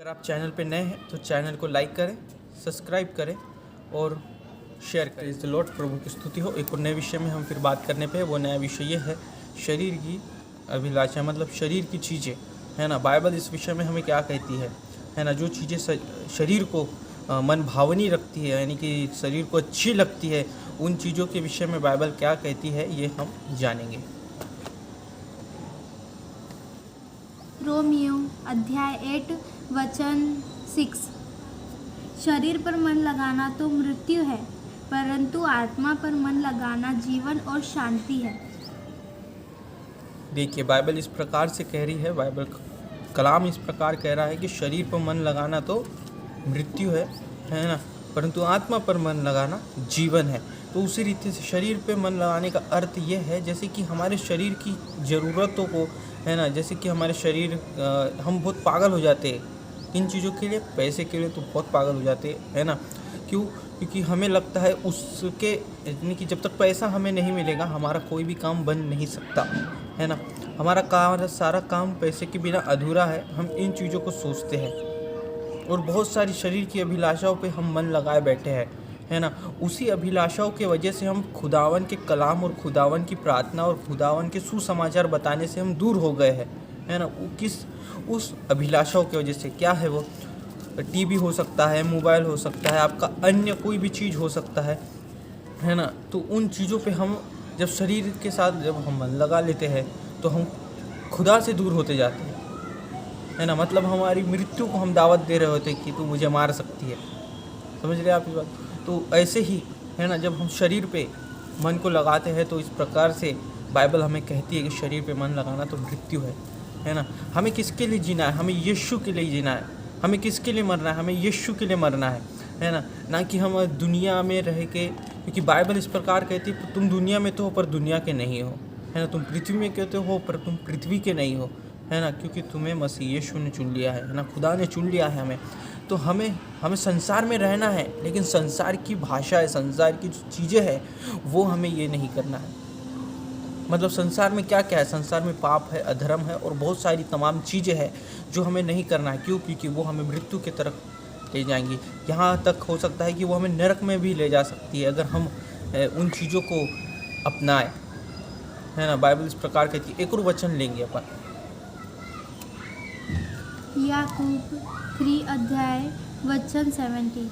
अगर आप चैनल पे नए हैं तो चैनल को लाइक करें, सब्सक्राइब करें और शेयर करें। इस लॉर्ड प्रभु की स्तुति हो। एक और नए विषय में हम फिर बात करने पे, वो नया विषय ये है शरीर की अभिलाषा, मतलब शरीर की चीज़ें, है ना। बाइबल इस विषय में हमें क्या कहती है ना। जो चीज़ें शरीर को मन भावनी रखती है, यानी कि शरीर को अच्छी लगती है, उन चीज़ों के विषय में बाइबल क्या कहती है ये हम जानेंगे। रोमियो अध्याय 8 वचन 6। शरीर पर मन लगाना तो मृत्यु है, परंतु आत्मा पर मन लगाना जीवन और शांति है। देखिए, बाइबल इस प्रकार से कह रही है, बाइबल कलाम इस प्रकार कह रहा है कि शरीर पर मन लगाना तो मृत्यु है ना, परंतु आत्मा पर मन लगाना जीवन है। तो उसी रीति से शरीर पे मन लगाने का अर्थ यह है, जैसे कि हमारे शरीर की ज़रूरतों को, है ना, जैसे कि हमारे शरीर हम बहुत पागल हो जाते हैं इन चीज़ों के लिए, पैसे के लिए तो बहुत पागल हो जाते हैं, है ना। क्यों? क्योंकि हमें लगता है उसके, यानी कि जब तक पैसा हमें नहीं मिलेगा हमारा कोई भी काम बन नहीं सकता, है ना। हमारा सारा काम पैसे के बिना अधूरा है। हम इन चीज़ों को सोचते हैं और बहुत सारी शरीर की अभिलाषाओं पे हम मन लगाए बैठे हैं, है ना। उसी अभिलाषाओं के वजह से हम खुदावन के कलाम और खुदावन की प्रार्थना और खुदावन के सुसमाचार बताने से हम दूर हो गए हैं, है ना। उस अभिलाषाओं की वजह से क्या है, वो टीवी हो सकता है, मोबाइल हो सकता है, आपका अन्य कोई भी चीज़ हो सकता है ना। तो उन चीज़ों पे हम जब शरीर के साथ जब हम मन लगा लेते हैं तो हम खुदा से दूर होते जाते हैं, है ना। मतलब हमारी मृत्यु को हम दावत दे रहे होते कि तू मुझे मार सकती है। समझ रहे आप इस बात? तो ऐसे ही, है ना, जब हम शरीर पे मन को लगाते हैं तो इस प्रकार से बाइबल हमें कहती है कि शरीर पे मन लगाना तो मृत्यु है ना। हमें किसके लिए जीना है? हमें यीशु के लिए जीना है। हमें किसके लिए मरना है? हमें यीशु के लिए मरना है ना। ना कि हम दुनिया में रह के, क्योंकि बाइबल इस प्रकार कहती है तुम दुनिया में तो हो पर दुनिया के नहीं हो, है ना। तुम पृथ्वी में कहते हो पर तुम पृथ्वी के नहीं हो, है ना, क्योंकि तुम्हें मसीह यीशु ने चुन लिया है ना, खुदा ने चुन लिया है हमें। तो हमें संसार में रहना है, लेकिन संसार की भाषा है, संसार की जो चीज़ें हैं वो हमें ये नहीं करना है। मतलब संसार में क्या क्या है? संसार में पाप है, अधर्म है और बहुत सारी तमाम चीज़ें हैं जो हमें नहीं करना है। क्यों? क्योंकि वो हमें मृत्यु की तरफ ले जाएंगी। यहाँ तक हो सकता है कि वो हमें नरक में भी ले जा सकती है अगर हम उन चीज़ों को अपनाएं, है ना। बाइबल इस प्रकार कहती है। एक और वचन लेंगे अपन, याकूब 3 अध्याय वचन 70।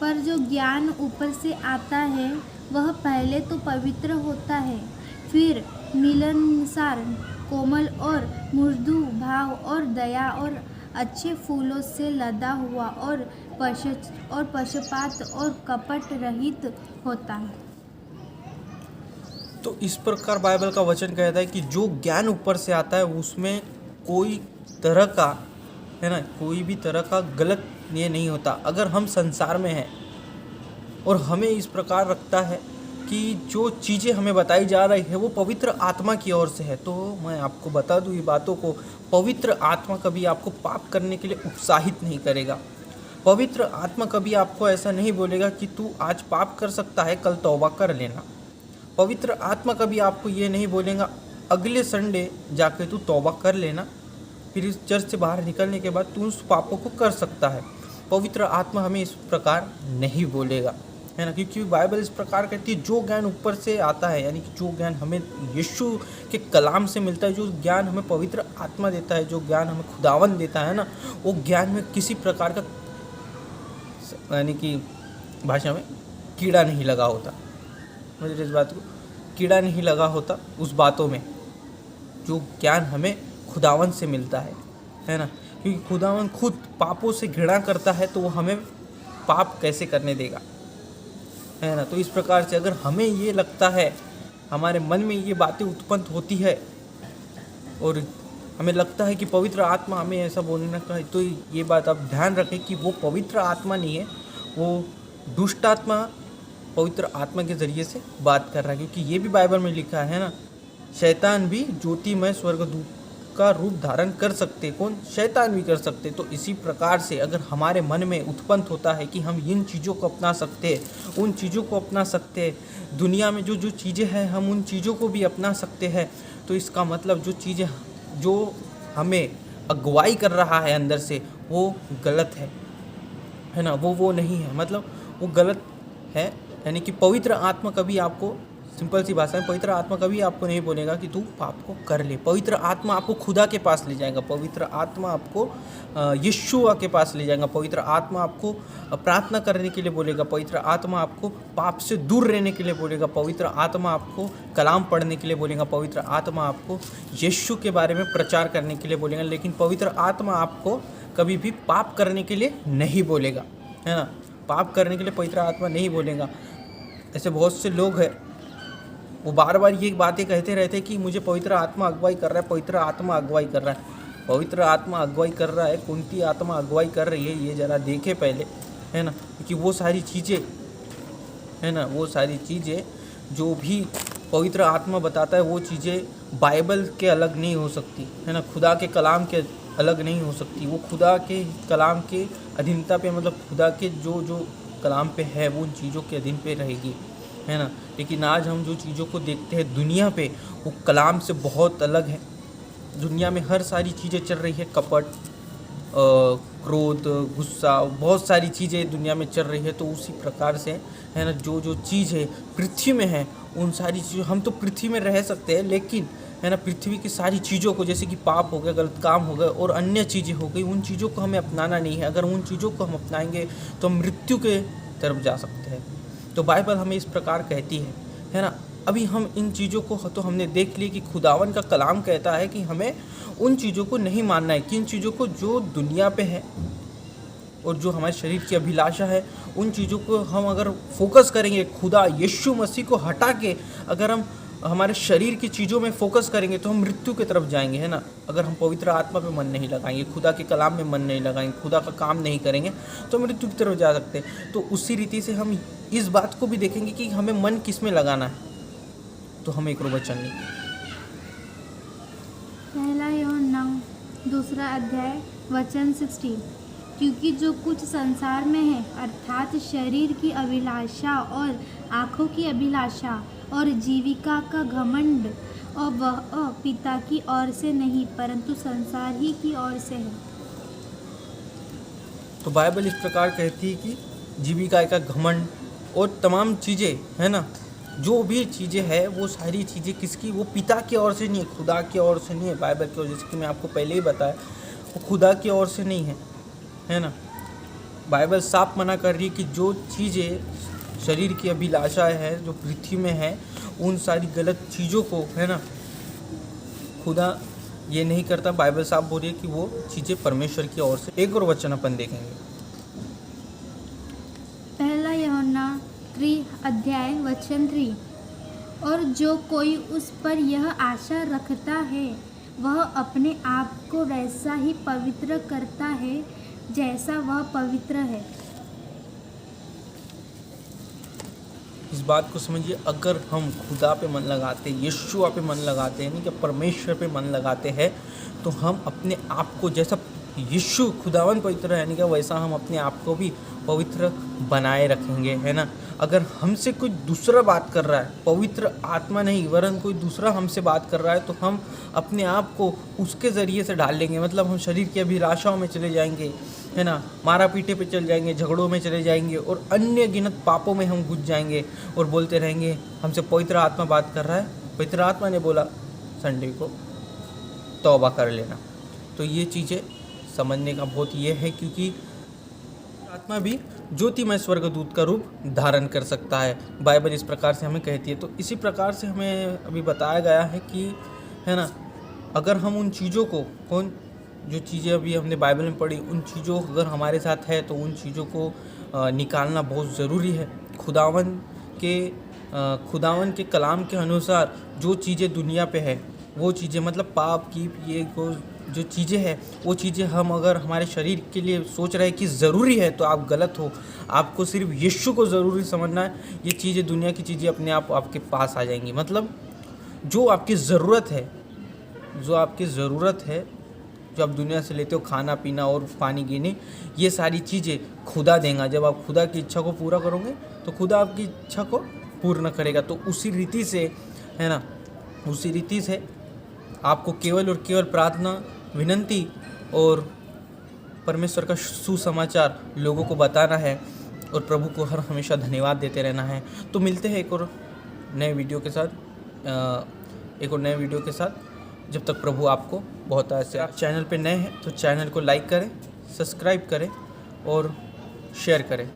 पर जो ज्ञान ऊपर से आता है वह पहले तो पवित्र होता है, फिर मिलनसार, कोमल और मृदु भाव और दया और अच्छे फूलों से लदा हुआ और पक्षपात और कपट रहित होता है। तो इस प्रकार बाइबल का वचन कहता है कि जो ज्ञान ऊपर से आता है उसमें कोई तरह का, है ना, कोई भी तरह का गलत ये नहीं होता। अगर हम संसार में हैं और हमें इस प्रकार रखता है कि जो चीज़ें हमें बताई जा रही है वो पवित्र आत्मा की ओर से है, तो मैं आपको बता दूँ ये बातों को, पवित्र आत्मा कभी आपको पाप करने के लिए उत्साहित नहीं करेगा। पवित्र आत्मा कभी आपको ऐसा नहीं बोलेगा कि तू आज पाप कर सकता है, कल तौबा कर लेना। पवित्र आत्मा कभी आपको ये नहीं बोलेगा अगले संडे जाके तू तौबा कर लेना, फिर इस चर्च से बाहर निकलने के बाद तू उस पापों को कर सकता है। पवित्र आत्मा हमें इस प्रकार नहीं बोलेगा, है ना, क्योंकि बाइबल इस प्रकार कहती है जो ज्ञान ऊपर से आता है, यानी कि जो ज्ञान हमें यीशु के कलाम से मिलता है, जो ज्ञान हमें पवित्र आत्मा देता है, जो ज्ञान हमें खुदावन देता है ना, वो ज्ञान में किसी प्रकार का, यानी कि भाषा में कीड़ा नहीं लगा होता। मुझे इस बात को, कीड़ा नहीं लगा होता उस बातों में जो ज्ञान हमें खुदावन से मिलता है ना। क्योंकि खुदावन खुद पापों से घृणा करता है, तो वो हमें पाप कैसे करने देगा, है ना। तो इस प्रकार से अगर हमें ये लगता है, हमारे मन में ये बातें उत्पन्न होती है और हमें लगता है कि पवित्र आत्मा हमें ऐसा बोलने का है, तो ये बात आप ध्यान रखें कि वो पवित्र आत्मा नहीं है, वो दुष्ट आत्मा पवित्र आत्मा के ज़रिए से बात कर रहा है। क्योंकि ये भी बाइबल में लिखा है ना, शैतान भी ज्योतिमय स्वर्गदूत का रूप धारण कर सकते, कौन? शैतान भी कर सकते। तो इसी प्रकार से अगर हमारे मन में उत्पन्न होता है कि हम इन चीज़ों को अपना सकते हैं, उन चीज़ों को अपना सकते हैं, दुनिया में जो जो चीज़ें हैं हम उन चीज़ों को भी अपना सकते हैं, तो इसका मतलब जो चीज़ें जो हमें अगुवाई कर रहा है अंदर से, वो गलत है ना, वो नहीं है, मतलब वो गलत है। यानी कि पवित्र आत्मा कभी आपको, सिंपल सी भाषा में, पवित्र आत्मा कभी आपको नहीं बोलेगा कि तू पाप को कर ले। पवित्र आत्मा आपको खुदा के पास ले जाएगा, पवित्र आत्मा आपको यीशुआ के पास ले जाएगा, पवित्र आत्मा आपको प्रार्थना करने के लिए बोलेगा, पवित्र आत्मा आपको पाप से दूर रहने के लिए बोलेगा, पवित्र आत्मा आपको कलाम पढ़ने के लिए बोलेगा, पवित्र आत्मा आपको यीशु के बारे में प्रचार करने के लिए बोलेगा। लेकिन पवित्र आत्मा आपको कभी भी पाप करने के लिए नहीं बोलेगा, है ना, पाप करने के लिए पवित्र आत्मा नहीं बोलेगा। ऐसे बहुत से लोग हैं, वो बार बार ये बातें कहते रहते हैं कि मुझे पवित्र आत्मा अगुवाई कर रहा है, पवित्र आत्मा अगुवाई कर रहा है। पवित्र आत्मा अगुवाई कर रहा है, कौन सी आत्मा अगुवाई कर रही है ये ज़रा देखे पहले, है ना, क्योंकि वो सारी चीज़ें, है ना, वो सारी चीज़ें जो भी पवित्र आत्मा बताता है वो चीज़ें बाइबल के अलग नहीं हो सकती, है ना, खुदा के कलाम के अलग नहीं हो सकती। वो खुदा के कलाम के अधीनता पे, मतलब खुदा के जो जो कलाम पे है वो उन चीज़ों के अधीन पे रहेगी, है ना। लेकिन आज हम जो चीज़ों को देखते हैं दुनिया पे, वो कलाम से बहुत अलग है। दुनिया में हर सारी चीज़ें चल रही है, कपट, क्रोध, गुस्सा, बहुत सारी चीज़ें दुनिया में चल रही है। तो उसी प्रकार से, है ना, जो जो चीज़ है पृथ्वी में है, उन सारी चीज़ों, हम तो पृथ्वी में रह सकते हैं, लेकिन, है ना, पृथ्वी की सारी चीज़ों को, जैसे कि पाप हो गया, गलत काम हो गए और अन्य चीज़ें हो गई, उन चीज़ों को हमें अपनाना नहीं है। अगर उन चीज़ों को हम अपनाएंगे तो हम मृत्यु के तरफ जा सकते हैं। तो बाइबल हमें इस प्रकार कहती है ना। अभी हम इन चीज़ों को तो हमने देख ली कि खुदावन का कलाम कहता है कि हमें उन चीज़ों को नहीं मानना है, किन चीज़ों को जो दुनिया पे है और जो हमारे शरीर की अभिलाषा है, उन चीज़ों को हम अगर फोकस करेंगे, खुदा यीशु मसीह को हटा के अगर हम हमारे शरीर की चीज़ों में फोकस करेंगे तो हम मृत्यु की तरफ जाएंगे, है ना। अगर हम पवित्र आत्मा पे मन नहीं लगाएंगे, खुदा के कलाम में मन नहीं लगाएंगे, खुदा का काम नहीं करेंगे तो मृत्यु की तरफ जा सकते हैं। तो उसी रीति से हम इस बात को भी देखेंगे कि हमें मन किस में लगाना है। तो हम एक वचन लें, पहला यूहन्ना 2 अध्याय वचन 16, क्योंकि जो कुछ संसार में है, अर्थात शरीर की अभिलाषा और आँखों की अभिलाषा और जीविका का घमंड, और वह पिता की ओर से नहीं परंतु संसार ही की ओर से है। तो बाइबल इस प्रकार कहती है कि जीविका का घमंड और तमाम चीज़ें, है ना, जो भी चीज़ें हैं वो सारी चीज़ें किसकी, वो पिता की ओर से नहीं है, खुदा की ओर से नहीं है। बाइबल की ओर, जैसे कि मैं आपको पहले ही बताया, वो खुदा की ओर से नहीं है ना। बाइबल साफ मना कर रही है कि जो चीज़ें शरीर की अभिलाषा है, जो पृथ्वी में है, उन सारी गलत चीज़ों को, है ना, खुदा ये नहीं करता। बाइबल साफ बोल रही है कि वो चीज़ें परमेश्वर की ओर से। एक और वचन अपन देखेंगे, पहला यूहन्ना 3 अध्याय वचन 3, और जो कोई उस पर यह आशा रखता है वह अपने आप को वैसा ही पवित्र करता है जैसा वह पवित्र है। इस बात को समझिए, अगर हम खुदा पे मन लगाते, यीशुआ पे मन लगाते हैं, यानी कि परमेश्वर पे मन लगाते हैं, तो हम अपने आप को, जैसा यीशु खुदावन पवित्र है, यानी कि वैसा हम अपने आप को भी पवित्र बनाए रखेंगे, है ना। अगर हमसे कोई दूसरा बात कर रहा है, पवित्र आत्मा नहीं वरन कोई दूसरा हमसे बात कर रहा है, तो हम अपने आप को उसके ज़रिए से ढाल लेंगे। मतलब हम शरीर की अभिलाषाओं में चले जाएंगे, है ना, मारा पीटे पे चले जाएंगे, झगड़ों में चले जाएंगे और अन्य गिनत पापों में हम घुस जाएंगे और बोलते रहेंगे हमसे पवित्र आत्मा बात कर रहा है, पवित्र आत्मा ने बोला संडे को तौबा कर लेना। तो ये चीज़ें समझने का बहुत ये है, क्योंकि आत्मा भी ज्योतिमय स्वर्गदूत का रूप धारण कर सकता है। बाइबल इस प्रकार से हमें कहती है। तो इसी प्रकार से हमें अभी बताया गया है कि, है ना, अगर हम उन चीज़ों को, जो चीज़ें अभी हमने बाइबल में पढ़ी, उन चीज़ों अगर हमारे साथ है तो उन चीज़ों को निकालना बहुत ज़रूरी है। खुदावन के कलाम के अनुसार जो चीज़ें दुनिया पे है, वो चीज़ें, मतलब पाप की ये जो चीज़ें हैं, वो चीज़ें हम अगर हमारे शरीर के लिए सोच रहे हैं कि ज़रूरी है, तो आप गलत हो। आपको सिर्फ यीशु को ज़रूरी समझना है। ये चीज़ें, दुनिया की चीज़ें अपने आप आपके पास आ जाएंगी। मतलब जो आपकी ज़रूरत है, जो आप दुनिया से लेते हो, खाना पीना और पानी गिने, ये सारी चीज़ें खुदा देगा। जब आप खुदा की इच्छा को पूरा करोगे तो खुदा आपकी इच्छा को पूर्ण करेगा। तो उसी रीति से, है ना, उसी रीति से आपको केवल और केवल प्रार्थना, विनंती और परमेश्वर का सुसमाचार लोगों को बताना है और प्रभु को हर हमेशा धन्यवाद देते रहना है। तो मिलते हैं एक और नए वीडियो के साथ, जब तक प्रभु आपको बहुत ऐसे। आप चैनल पे नए हैं तो चैनल को लाइक करें, सब्सक्राइब करें और शेयर करें।